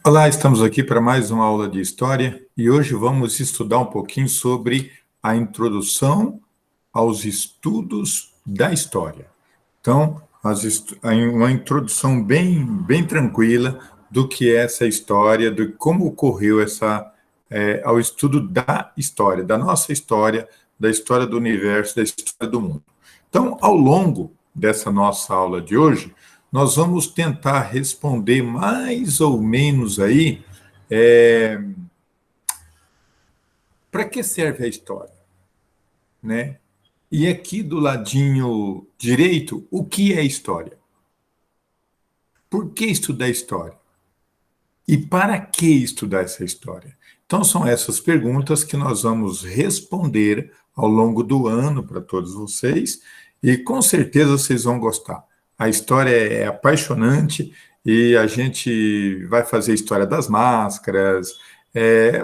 Olá, estamos aqui para mais uma aula de história e hoje vamos estudar um pouquinho sobre a introdução aos estudos da história. Então, uma introdução bem tranquila do que é essa história, de como ocorreu ao estudo da história, da nossa história, da história do universo, da história do mundo. Então, ao longo dessa nossa aula de hoje, nós vamos tentar responder mais ou menos aí para que serve a história, né? E aqui do ladinho direito, o que é história? Por que estudar história? E para que estudar essa história? Então, são essas perguntas que nós vamos responder ao longo do ano para todos vocês, e com certeza vocês vão gostar. A história é apaixonante e a gente vai fazer a história das máscaras,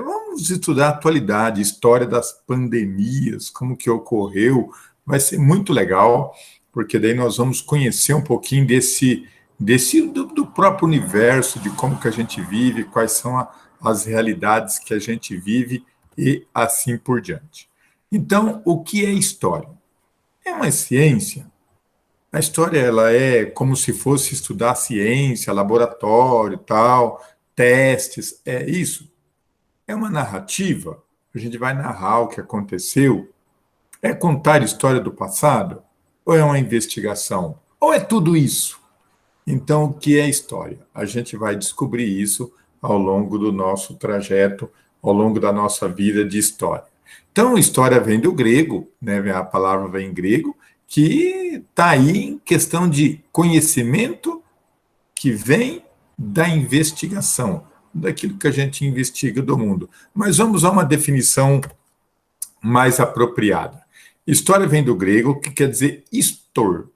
vamos estudar a atualidade, história das pandemias, como que ocorreu, vai ser muito legal, porque daí nós vamos conhecer um pouquinho do próprio universo, de como que a gente vive, quais são as realidades que a gente vive e assim por diante. Então, o que é história? É uma ciência. A história ela é como se fosse estudar ciência, laboratório, tal, testes, é isso. É uma narrativa. A gente vai narrar o que aconteceu. É contar a história do passado? Ou é uma investigação? Ou é tudo isso? Então, o que é história? A gente vai descobrir isso ao longo do nosso trajeto, ao longo da nossa vida de história. Então, história vem do grego, né? A palavra vem em grego, que está aí em questão de conhecimento que vem da investigação, daquilo que a gente investiga do mundo. Mas vamos a uma definição mais apropriada. História vem do grego, que quer dizer histor.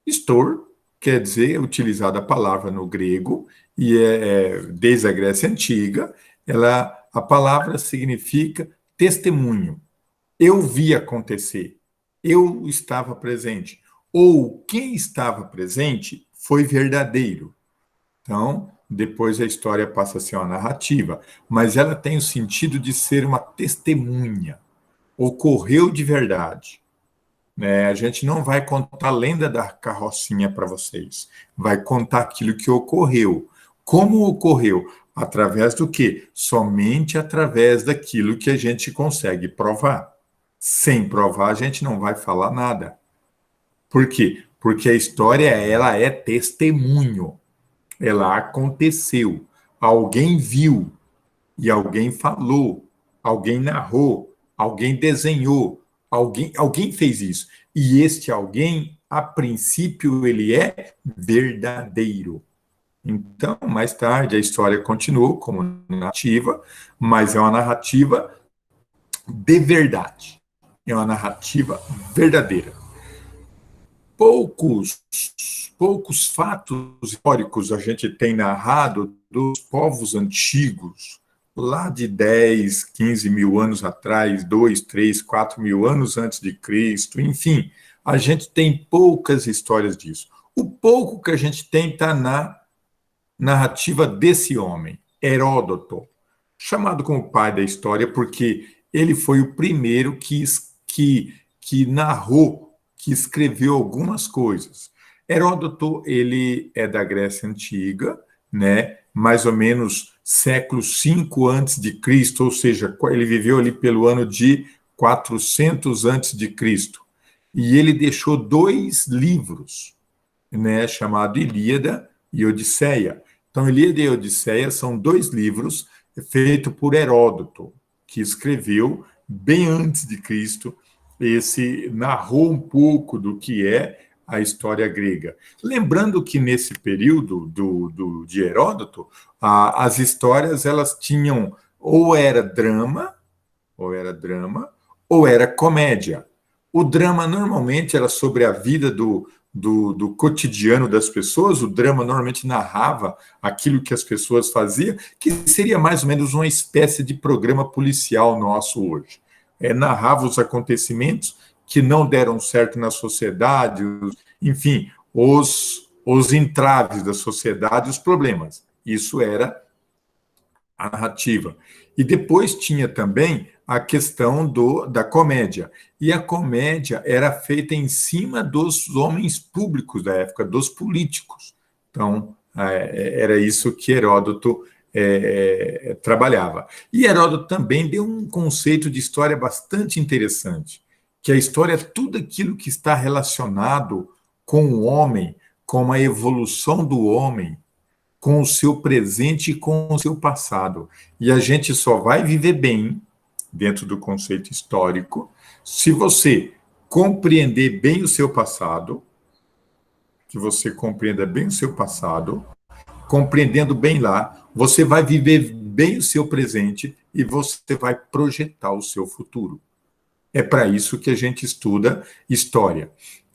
Histor quer dizer, utilizada a palavra no grego, e desde a Grécia Antiga, a palavra significa testemunho. Eu vi acontecer, eu estava presente, ou quem estava presente foi verdadeiro. Então, depois a história passa a ser uma narrativa, mas ela tem o sentido de ser uma testemunha. Ocorreu de verdade. Né? A gente não vai contar a lenda da carrocinha para vocês, vai contar aquilo que ocorreu. Como ocorreu? Através do quê? Somente através daquilo que a gente consegue provar. Sem provar, a gente não vai falar nada. Por quê? Porque a história ela é testemunho. Ela aconteceu. Alguém viu e alguém falou, alguém narrou, alguém desenhou, alguém fez isso. E este alguém, a princípio, ele é verdadeiro. Então, mais tarde, a história continuou como narrativa, mas é uma narrativa de verdade. É uma narrativa verdadeira. Poucos fatos históricos a gente tem narrado dos povos antigos, lá de 10, 15 mil anos atrás, 2, 3, 4 mil anos antes de Cristo, enfim, a gente tem poucas histórias disso. O pouco que a gente tem está na narrativa desse homem, Heródoto, chamado como pai da história porque ele foi o primeiro que narrou, que escreveu algumas coisas. Heródoto, ele é da Grécia Antiga, né? Mais ou menos século V antes de Cristo, ou seja, ele viveu ali pelo ano de 400 antes de Cristo. E ele deixou 2 livros, né, chamado Ilíada e Odisseia. Então, Ilíada e Odisseia são 2 livros feitos por Heródoto, que escreveu bem antes de Cristo, narrou um pouco do que é a história grega. Lembrando que nesse período de Heródoto, as histórias elas tinham ou era drama, ou era comédia. O drama normalmente era sobre a vida do cotidiano das pessoas, o drama normalmente narrava aquilo que as pessoas faziam, que seria mais ou menos uma espécie de programa policial nosso hoje. Narrava os acontecimentos que não deram certo na sociedade, enfim, os entraves da sociedade, os problemas. Isso era a narrativa. E depois tinha também a questão da comédia. E a comédia era feita em cima dos homens públicos da época, dos políticos. Então, era isso que Heródoto trabalhava. E Heródoto também deu um conceito de história bastante interessante, que a história é tudo aquilo que está relacionado com o homem, com a evolução do homem, com o seu presente e com o seu passado. E a gente só vai viver bem, dentro do conceito histórico, se você compreender bem o seu passado, que você compreenda bem o seu passado, compreendendo bem lá, você vai viver bem o seu presente e você vai projetar o seu futuro. É para isso que a gente estuda história,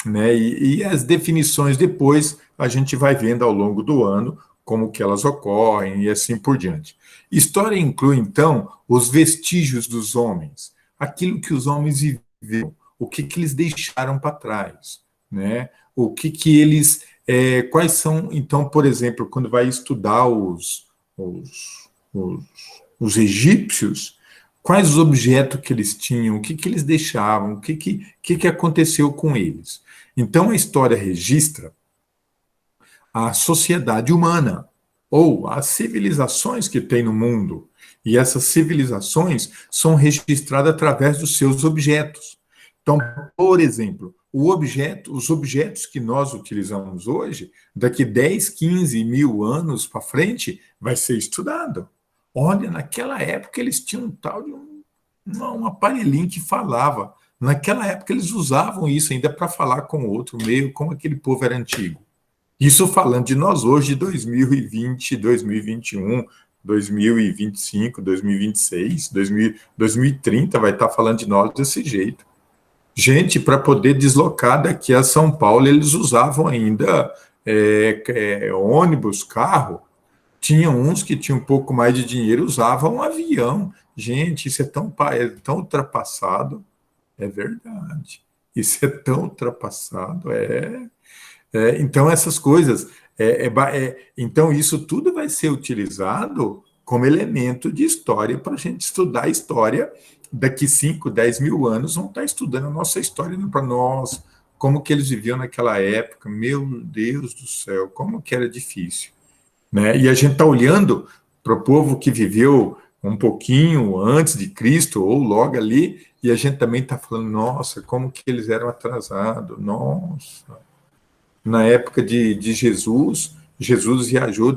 né? E as definições depois a gente vai vendo ao longo do ano como que elas ocorrem e assim por diante. História inclui, então, os vestígios dos homens, aquilo que os homens viveram, o que eles deixaram para trás, né? O que eles... quais são, então, por exemplo, quando vai estudar os egípcios, quais os objetos que eles tinham, o que eles deixavam, o que aconteceu com eles. Então, a história registra a sociedade humana, ou as civilizações que tem no mundo. E essas civilizações são registradas através dos seus objetos. Então, por exemplo, os objetos que nós utilizamos hoje, daqui 10, 15 mil anos para frente, vai ser estudado. Olha, naquela época eles tinham um tal de um aparelhinho que falava. Naquela época eles usavam isso ainda para falar com o outro, meio como aquele povo era antigo. Isso falando de nós hoje, de 2020, 2021, 2025, 2026, 2030, vai estar falando de nós desse jeito. Gente, para poder deslocar daqui a São Paulo, eles usavam ainda ônibus, carro. Tinha uns que tinham um pouco mais de dinheiro, usavam um avião. Gente, isso é tão ultrapassado. É verdade. Isso é tão ultrapassado. Então, essas coisas. Então, isso tudo vai ser utilizado como elemento de história para a gente estudar a história. Daqui 5, 10 mil anos, vão estar estudando a nossa história para nós, como que eles viviam naquela época. Meu Deus do céu, como que era difícil. Né? E a gente está olhando para o povo que viveu um pouquinho antes de Cristo, ou logo ali, e a gente também está falando, nossa, como que eles eram atrasados, nossa. Na época de Jesus, Jesus viajou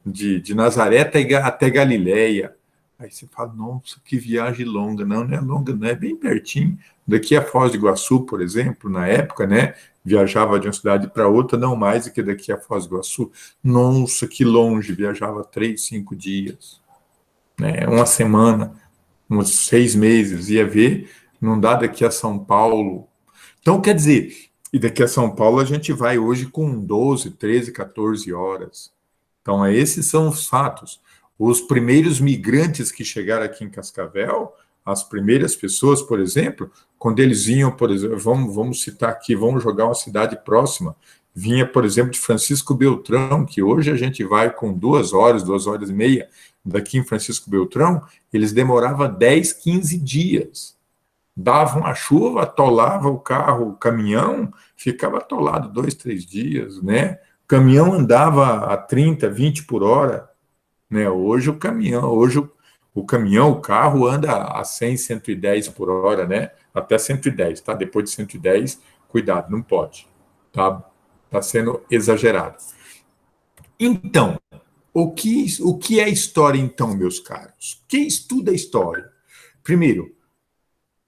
de Nazaré até Galiléia. Aí você fala, nossa, que viagem longa. Não, não é longa, não, é bem pertinho. Daqui a Foz do Iguaçu, por exemplo, na época, né, viajava de uma cidade para outra, não mais do que daqui a Foz do Iguaçu. Nossa, que longe, viajava 3, 5 dias, né, uma semana, uns 6 meses, ia ver, não dá daqui a São Paulo. Então, quer dizer, e daqui a São Paulo a gente vai hoje com 12, 13, 14 horas. Então, esses são os fatos. Os primeiros migrantes que chegaram aqui em Cascavel, as primeiras pessoas, por exemplo, quando eles vinham, por exemplo, vamos citar aqui, vamos jogar uma cidade próxima, vinha, por exemplo, de Francisco Beltrão, que hoje a gente vai com 2 horas, 2 horas e meia, daqui em Francisco Beltrão, eles demoravam 10, 15 dias. Davam a chuva, atolava o carro, o caminhão, ficava atolado 2, 3 dias, né? O caminhão andava a 30, 20 por hora, né? Hoje o carro anda a 100, 110 por hora, né? Até 110, tá? Depois de 110, cuidado, não pode, tá? Tá sendo exagerado. Então, o que é história, então, meus caros? Quem estuda a história? Primeiro,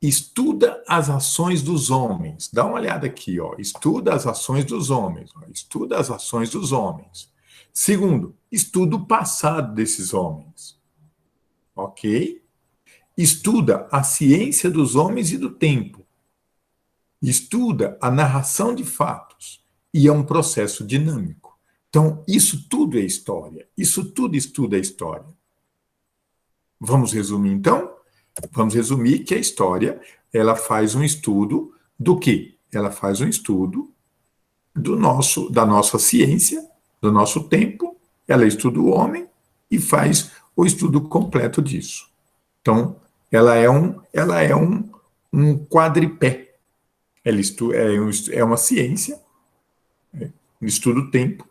estuda as ações dos homens. Dá uma olhada aqui, ó. Estuda as ações dos homens. Ó. Estuda as ações dos homens. Segundo, estuda o passado desses homens. Ok? Estuda a ciência dos homens e do tempo. Estuda a narração de fatos. E é um processo dinâmico. Então, isso tudo é história. Isso tudo estuda a história. Vamos resumir, então? Vamos resumir que a história, ela faz um estudo do quê? Ela faz um estudo da nossa ciência, do nosso tempo, ela estuda o homem e faz o estudo completo disso. Então, ela é um quadripé. É uma ciência, estuda o tempo,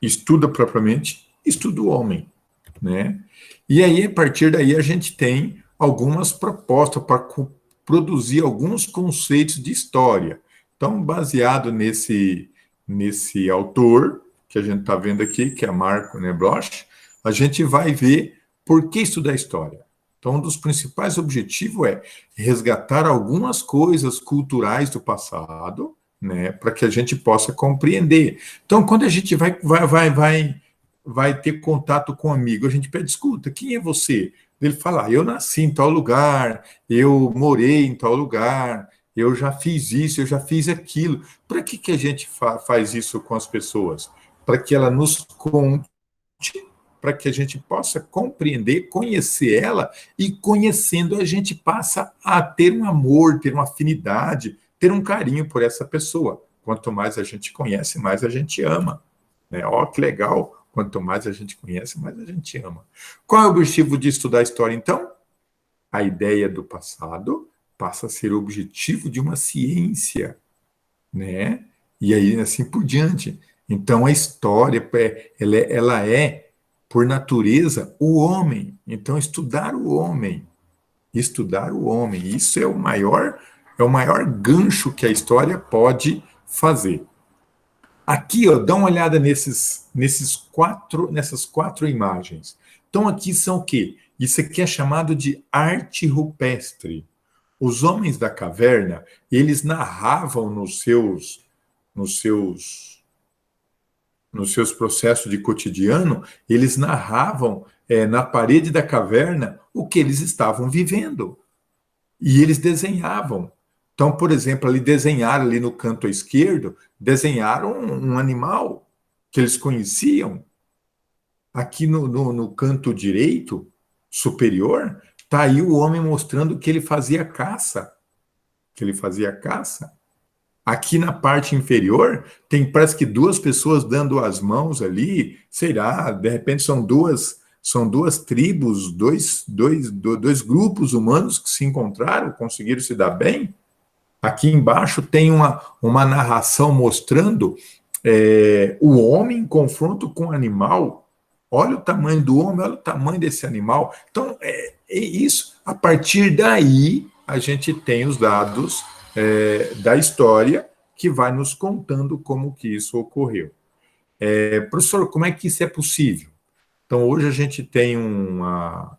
estuda propriamente, estuda o homem, né? E aí, a partir daí, a gente tem algumas propostas para produzir alguns conceitos de história. Então, baseado nesse autor que a gente está vendo aqui, que é Marco Nebloch, a gente vai ver por que estudar história. Então, um dos principais objetivos é resgatar algumas coisas culturais do passado, né, para que a gente possa compreender. Então, quando a gente vai ter contato com um amigo, a gente pede, escuta, quem é você? Ele fala, eu nasci em tal lugar, eu morei em tal lugar, eu já fiz isso, eu já fiz aquilo. Para que a gente faz isso com as pessoas? Para que ela nos conte, para que a gente possa compreender, conhecer ela, e conhecendo a gente passa a ter um amor, ter uma afinidade, ter um carinho por essa pessoa. Quanto mais a gente conhece, mais a gente ama. Né? Ó, que legal! Quanto mais a gente conhece, mais a gente ama. Qual é o objetivo de estudar a história, então? A ideia do passado passa a ser o objetivo de uma ciência, né? E aí, assim por diante. Então, a história, ela é, por natureza, o homem. Então, estudar o homem. Estudar o homem. Isso é o maior gancho que a história pode fazer. Aqui, ó, dá uma olhada nessas quatro imagens. Então, aqui são o quê? Isso aqui é chamado de arte rupestre. Os homens da caverna, eles narravam nos seus, nos seus processos de cotidiano, eles narravam na parede da caverna o que eles estavam vivendo. E eles desenhavam. Então, por exemplo, ali desenharam ali no canto esquerdo, desenharam um animal que eles conheciam. Aqui no canto direito, superior, está aí o homem mostrando que ele fazia caça. Que ele fazia caça. Aqui na parte inferior, tem parece que duas pessoas dando as mãos ali, sei lá, de repente são duas tribos, dois grupos humanos que se encontraram, conseguiram se dar bem. Aqui embaixo tem uma narração mostrando o homem em confronto com o animal. Olha o tamanho do homem, olha o tamanho desse animal. Então, é isso. A partir daí, a gente tem os dados da história que vai nos contando como que isso ocorreu. Professor, como é que isso é possível? Então, hoje a gente tem uma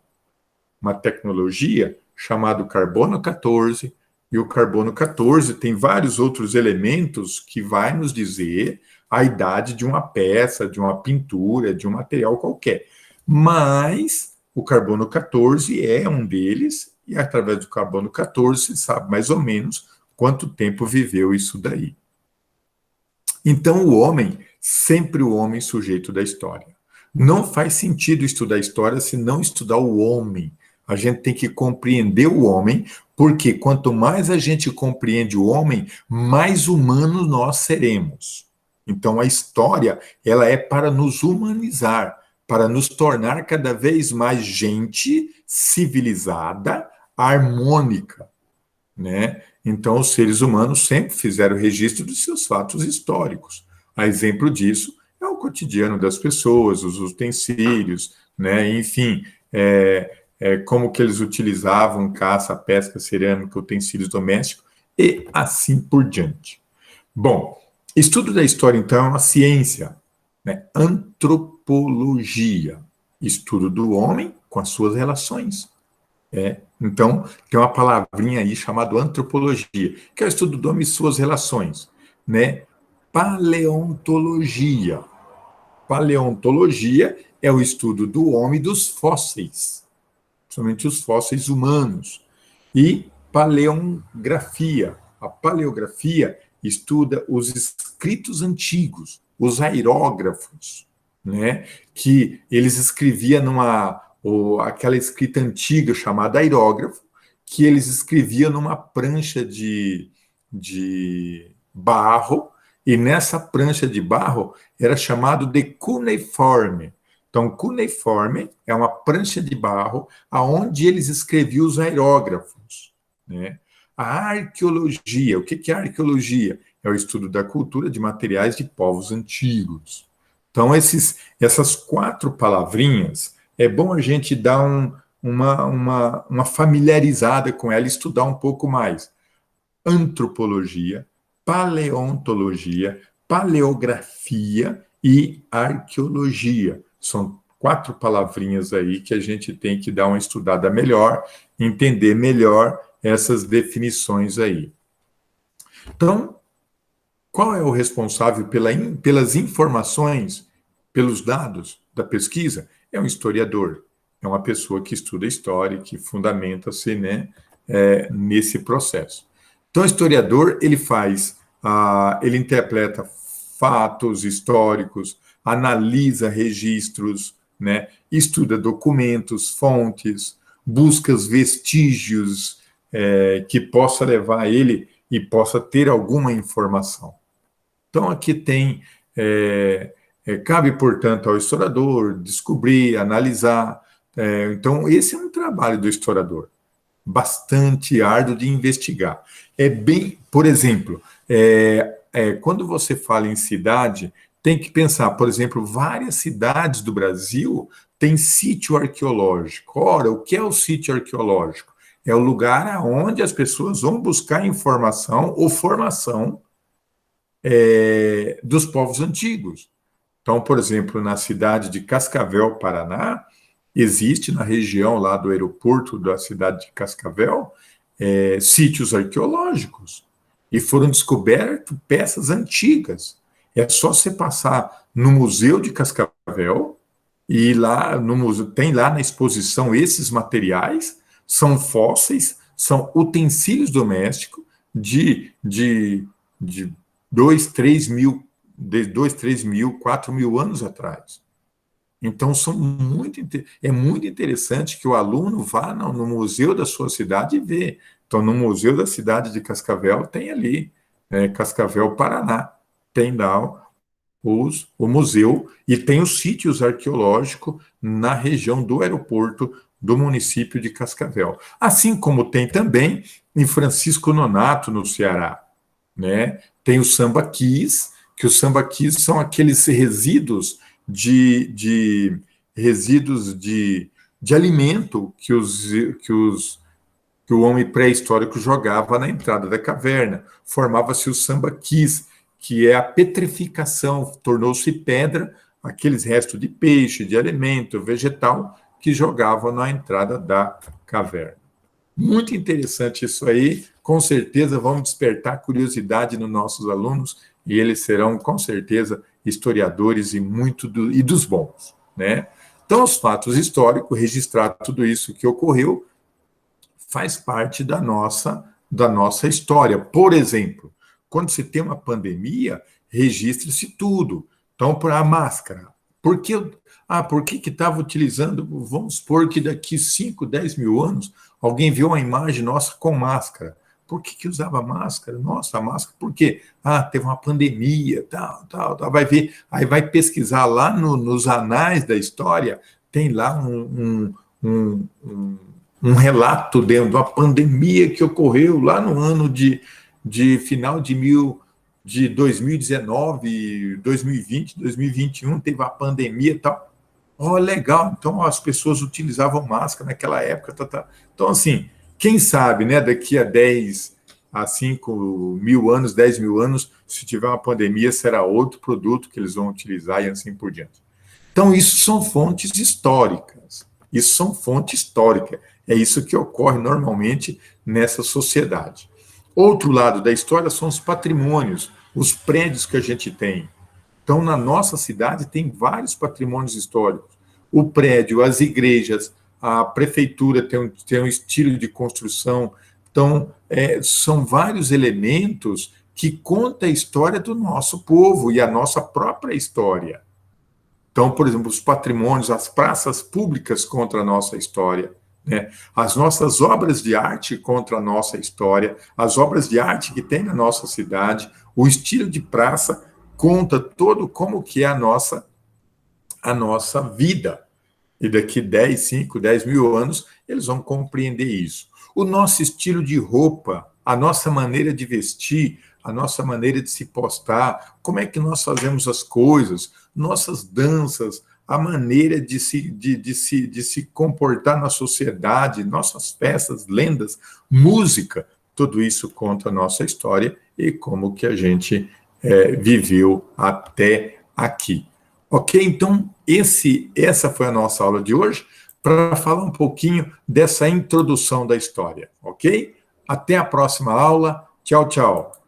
tecnologia chamada carbono 14, e o carbono 14 tem vários outros elementos que vai nos dizer a idade de uma peça, de uma pintura, de um material qualquer. Mas o carbono 14 é um deles, e através do carbono 14 se sabe mais ou menos quanto tempo viveu isso daí. Então, sempre o homem sujeito da história. Não faz sentido estudar história se não estudar o homem. A gente tem que compreender o homem, porque quanto mais a gente compreende o homem, mais humanos nós seremos. Então, a história, ela é para nos humanizar, para nos tornar cada vez mais gente civilizada, harmônica, né? Então, os seres humanos sempre fizeram registro dos seus fatos históricos. A exemplo disso é o cotidiano das pessoas, os utensílios, né? Enfim, como que eles utilizavam caça, pesca, cerâmica, utensílios domésticos e assim por diante. Bom, estudo da história, então, é uma ciência, né? Antropologia, estudo do homem com as suas relações. Então, tem uma palavrinha aí chamada antropologia, que é o estudo do homem e suas relações, né? Paleontologia. Paleontologia é o estudo do homem e dos fósseis, principalmente os fósseis humanos. E paleografia. A paleografia estuda os escritos antigos, os aerógrafos, né? Que eles escreviam aquela escrita antiga chamada aerógrafo, que eles escreviam numa prancha de barro, e nessa prancha de barro era chamado de cuneiforme. Então, cuneiforme é uma prancha de barro aonde eles escreviam os aerógrafos, né? A arqueologia, o que é arqueologia? É o estudo da cultura de materiais de povos antigos. Então, essas 4 palavrinhas, é bom a gente dar uma familiarizada com ela, estudar um pouco mais. Antropologia, paleontologia, paleografia e arqueologia. São 4 palavrinhas aí que a gente tem que dar uma estudada melhor, entender melhor essas definições aí. Então, qual é o responsável pelas informações, pelos dados da pesquisa? É um historiador, é uma pessoa que estuda história, que fundamenta-se, né, nesse processo. Então, o historiador, ele interpreta fatos históricos, analisa registros, né, estuda documentos, fontes, busca vestígios que possa levar ele e possa ter alguma informação. Então, aqui cabe, portanto, ao historiador descobrir, analisar. Então, esse é um trabalho do historiador, bastante árduo de investigar. Por exemplo, quando você fala em cidade, tem que pensar, por exemplo, várias cidades do Brasil têm sítio arqueológico. Ora, o que é o sítio arqueológico? É o lugar onde as pessoas vão buscar informação ou formação dos povos antigos. Então, por exemplo, na cidade de Cascavel, Paraná, existe na região lá do aeroporto da cidade de Cascavel sítios arqueológicos e foram descobertas peças antigas. É só você passar no Museu de Cascavel e lá no museu tem lá na exposição esses materiais, são fósseis, são utensílios domésticos de 2, 3 mil, 4 mil anos atrás. Então, é muito interessante que o aluno vá no museu da sua cidade e vê. Então, no Museu da Cidade de Cascavel, tem ali, Cascavel, Paraná, tem lá o museu e tem os sítios arqueológicos na região do aeroporto do município de Cascavel. Assim como tem também em Francisco Nonato, no Ceará, né? Tem o sambaquis, que os sambaquis são aqueles resíduos de alimento que o homem pré-histórico jogava na entrada da caverna. Formava-se o sambaquis, que é a petrificação, tornou-se pedra, aqueles restos de peixe, de alimento, vegetal, que jogavam na entrada da caverna. Muito interessante isso aí, com certeza vamos despertar curiosidade nos nossos alunos e eles serão, com certeza, historiadores e dos bons, né? Então, os fatos históricos, registrar tudo isso que ocorreu, faz parte da nossa história. Por exemplo, quando se tem uma pandemia, registra-se tudo. Então, para a máscara. Por que estava utilizando? Vamos supor que daqui 5, 10 mil anos, alguém viu uma imagem nossa com máscara. Por que usava máscara? Nossa, a máscara, por quê? Teve uma pandemia, tal. Vai ver, aí vai pesquisar lá nos anais da história, tem lá um relato dentro de uma pandemia que ocorreu lá no ano de final de 2019, 2020, 2021, teve a pandemia e tal. Legal, então as pessoas utilizavam máscara naquela época. Então, assim, quem sabe, né, daqui a 10 a 5 mil anos, 10 mil anos, se tiver uma pandemia, será outro produto que eles vão utilizar e assim por diante. Então, isso são fontes históricas. É isso que ocorre normalmente nessa sociedade. Outro lado da história são os patrimônios, os prédios que a gente tem. Então, na nossa cidade, tem vários patrimônios históricos. O prédio, as igrejas, a prefeitura tem um estilo de construção. Então, são vários elementos que contam a história do nosso povo e a nossa própria história. Então, por exemplo, os patrimônios, as praças públicas contra a nossa história, né? As nossas obras de arte contra a nossa história, as obras de arte que tem na nossa cidade, o estilo de praça conta todo como que é a nossa a nossa vida. E daqui 10, 5, 10 mil anos, eles vão compreender isso. O nosso estilo de roupa, a nossa maneira de vestir, a nossa maneira de se postar, como é que nós fazemos as coisas, nossas danças, a maneira de se comportar na sociedade, nossas festas, lendas, música, tudo isso conta a nossa história e como que a gente viveu até aqui. Ok? Então, essa foi a nossa aula de hoje, para falar um pouquinho dessa introdução da história. Ok? Até a próxima aula. Tchau, tchau.